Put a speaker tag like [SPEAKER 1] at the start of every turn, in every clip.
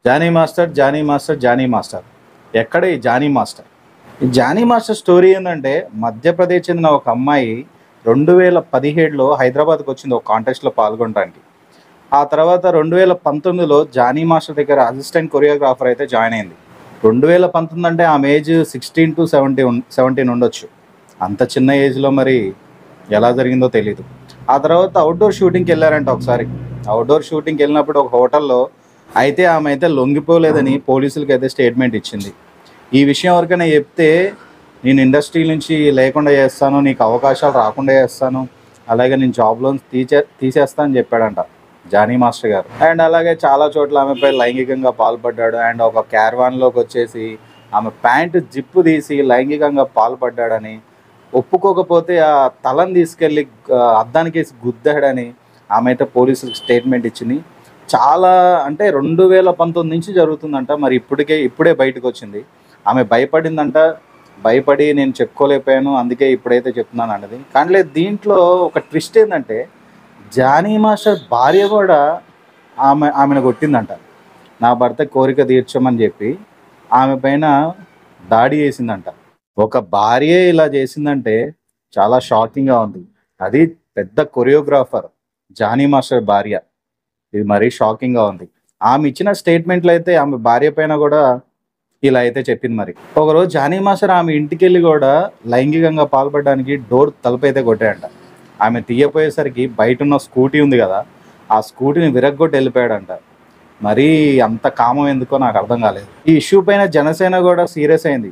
[SPEAKER 1] Johnny master, Jani master, Jani master. ఎక్కడ ఈ Jani master? ఈ జానీ మాస్టర్ స్టోరీ ఏందంటే, మధ్యప్రదేశ్ చెందిన ఒక అమ్మాయి 2017లో హైదరాబాద్‌కి వచ్చింది ఒక కాంటెస్ట్‌లో పాల్గొనడానికి. ఆ తర్వాత 2019లో జానీ మాస్టర్ దగ్గర అసిస్టెంట్ కొరియోగ్రాఫర్ అయితే జాయిన్ అయింది. 2019 అంటే ఆమె ఏజ్ 16-17 ఉండొచ్చు. అంత చిన్న ఏజ్‌లో మరి ఎలా జరిగిందో తెలీదు. ఆ తర్వాత అవుట్‌డోర్ షూటింగ్‌కెళ్లారంట ఒకసారి. అవుట్‌డోర్ షూటింగ్‌కెళ్ళినప్పుడు ఒక హోటల్‌లో అయితే ఆమె అయితే లొంగిపోలేదని పోలీసులకైతే స్టేట్మెంట్ ఇచ్చింది. ఈ విషయం ఎవరికైనా చెప్తే నేను ఇండస్ట్రీ నుంచి లేకుండా చేస్తాను, నీకు అవకాశాలు రాకుండా చేస్తాను, అలాగే నేను జాబ్‌లోంచి తీసేస్తా అని చెప్పాడంట జానీ మాస్టర్ గారు. అండ్ అలాగే చాలా చోట్ల ఆమెపై లైంగికంగా పాల్పడ్డాడు. అండ్ ఒక క్యారవాన్‌లోకి వచ్చేసి ఆమె ప్యాంట్ జిప్పు తీసి లైంగికంగా పాల్పడ్డాడని, ఒప్పుకోకపోతే ఆ తలని తీసుకెళ్ళి అద్దానికేసి గుద్దాడని ఆమె అయితే పోలీసులకు స్టేట్మెంట్ ఇచ్చింది. చాలా అంటే 2019 నుంచి జరుగుతుందంట. మరి ఇప్పుడే బయటకొచ్చింది. ఆమె భయపడిందంట. భయపడి నేను చెప్పుకోలేకపోయాను. అందుకే ఇప్పుడైతే చెప్తున్నాను అన్నది. కానీ లేదు, దీంట్లో ఒక ట్విస్ట్ ఏందంటే, జానీ మాస్టర్ భార్య గూడా ఆమెను కొట్టిందంట. నా భర్త కోరిక తీర్చమని చెప్పి ఆమె పైన దాడి చేసిందంట. ఒక భార్యే ఇలా చేసిందంటే చాలా షాకింగ్‌గా ఉంది. అది పెద్ద కొరియోగ్రాఫర్ జానీ మాస్టర్ భార్య. ఇది మరీ షాకింగ్‌గా ఉంది. ఆమె ఇచ్చిన స్టేట్మెంట్‌లో అయితే ఆమె భార్య పైన గూడా ఇలా అయితే చెప్పింది మరి. ఒకరోజు జానీ మాస్టర్ ఆమె ఇంటికెళ్ళి గూడా లైంగికంగా పాల్పడడానికి డోర్ తలుపైతే కొట్టాడంట. ఆమె తీయపోయేసరికి బయటున్న స్కూటీ ఉంది గదా! ఆ స్కూటీని విరగ్గొట్టి ఎళ్ళిపోయాడంట. మరీ అంత కామం ఎందుకో నాకు అర్థం కాలేదు. ఈ ఇష్యూ పైన జనసేన గూడా సీరియస్ అయింది.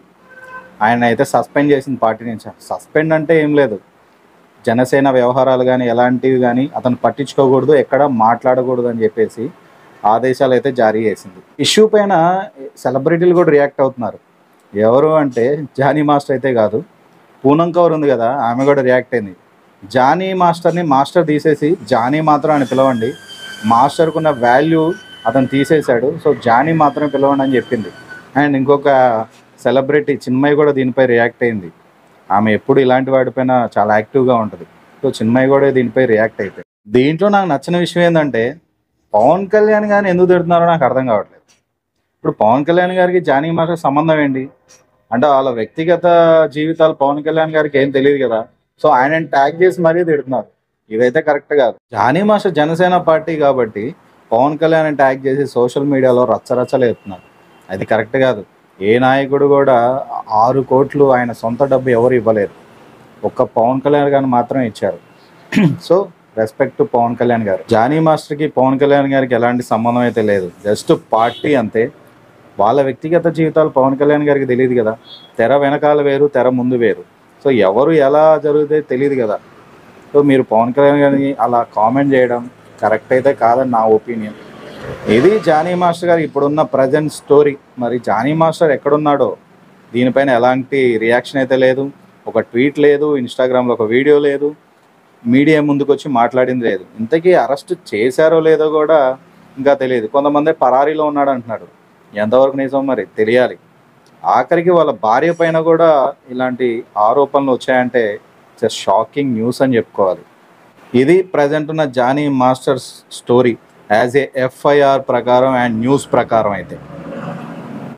[SPEAKER 1] ఆయనైతే సస్పెండ్ చేసింది పార్టీ నుంచి. సస్పెండ్ అంటే ఏం లేదు. జనసేన వ్యవహారాలు గానీ, ఎలాంటివి గానీ అతను పట్టించుకోకూడదు, ఎక్కడ మాట్లాడకూడదు అని చెప్పేసి ఆదేశాలైతే జారీ చేసింది. ఇష్యూ పైన సెలబ్రిటీలు కూడా రియాక్ట్ అవుతున్నారు. ఎవరు అంటే జానీ మాస్టర్ అయితే కాదు, పూనం కౌర్ ఉంది కదా, ఆమె కూడా రియాక్ట్ అయింది. జానీ మాస్టర్ని మాస్టర్ తీసేసి జానీ మాత్రం అని పిలవండి, మాస్టర్కున్న వాల్యూ అతను తీసేశాడు, సో జానీ మాత్రం పిలవండి అని చెప్పింది. అండ్ ఇంకొక సెలబ్రిటీ చిన్మయి కూడా దీనిపై రియాక్ట్ అయింది. ఆమె ఎప్పుడు ఇలాంటి వాటిపైన చాలా యాక్టివ్గా ఉంటుంది. సో చిన్మయి కూడా దీనిపై రియాక్ట్ అయిపోయింది. దీంట్లో నాకు నచ్చిన విషయం ఏంటంటే, పవన్ కళ్యాణ్ గారిని ఎందుకు తిడుతున్నారో నాకు అర్థం కావట్లేదు. ఇప్పుడు పవన్ కళ్యాణ్ గారికి జానీ మాస్టర్ సంబంధం ఏంటి? అంటే వాళ్ళ వ్యక్తిగత జీవితాలు పవన్ కళ్యాణ్ గారికి ఏం తెలియదు కదా. సో ఆయనని ట్యాగ్ చేసి మరీ తిడుతున్నారు. ఇదైతే కరెక్ట్ కాదు. జానీ మాస్టర్ జనసేన పార్టీ కాబట్టి పవన్ కళ్యాణ్ ట్యాగ్ చేసి సోషల్ మీడియాలో రచ్చరచ్చలు ఎత్తున్నారు. అది కరెక్ట్ కాదు. ఏ నాయకుడు కూడా 6 కోట్లు ఆయన సొంత డబ్బు ఎవరు ఇవ్వలేరు. ఒక్క పవన్ కళ్యాణ్ గారిని మాత్రం ఇచ్చారు. So respect to Pawan Kalyan garu. Jani మాస్టర్కి పవన్ కళ్యాణ్ గారికి ఎలాంటి సంబంధం అయితే లేదు. జస్ట్ పార్టీ అంతే. వాళ్ళ వ్యక్తిగత జీవితాలు పవన్ కళ్యాణ్ గారికి తెలియదు కదా. తెర వెనకాల వేరు, తెర ముందు వేరు. సో ఎవరు ఎలా జరుగుతే తెలియదు కదా. సో మీరు పవన్ కళ్యాణ్ గారిని అలా కామెంట్ చేయడం కరెక్ట్ అయితే కాదని నా ఒపీనియన్. ఇది జానీ మాస్టర్ గారు ఇప్పుడున్న ప్రజెంట్ స్టోరీ. మరి జానీ మాస్టర్ ఎక్కడున్నాడో దీనిపైన ఎలాంటి రియాక్షన్ అయితే లేదు. ఒక ట్వీట్ లేదు, ఇన్స్టాగ్రామ్లో ఒక వీడియో లేదు, మీడియా ముందుకు వచ్చి మాట్లాడింది లేదు. ఇంతకీ అరెస్ట్ చేశారో లేదో కూడా ఇంకా తెలియదు. కొంతమంది పరారీలో ఉన్నాడు అంటున్నాడు. ఎంతవరకు నిజం మరి తెలియాలి. ఆఖరికి వాళ్ళ భార్య పైన కూడా ఇలాంటి ఆరోపణలు వచ్చాయంటే జస్ట్ షాకింగ్ న్యూస్ అని చెప్పుకోవాలి. ఇది ప్రజెంట్ ఉన్న Jani master's story as a FIR ప్రకారం అండ్ న్యూస్ ప్రకారం అయితే.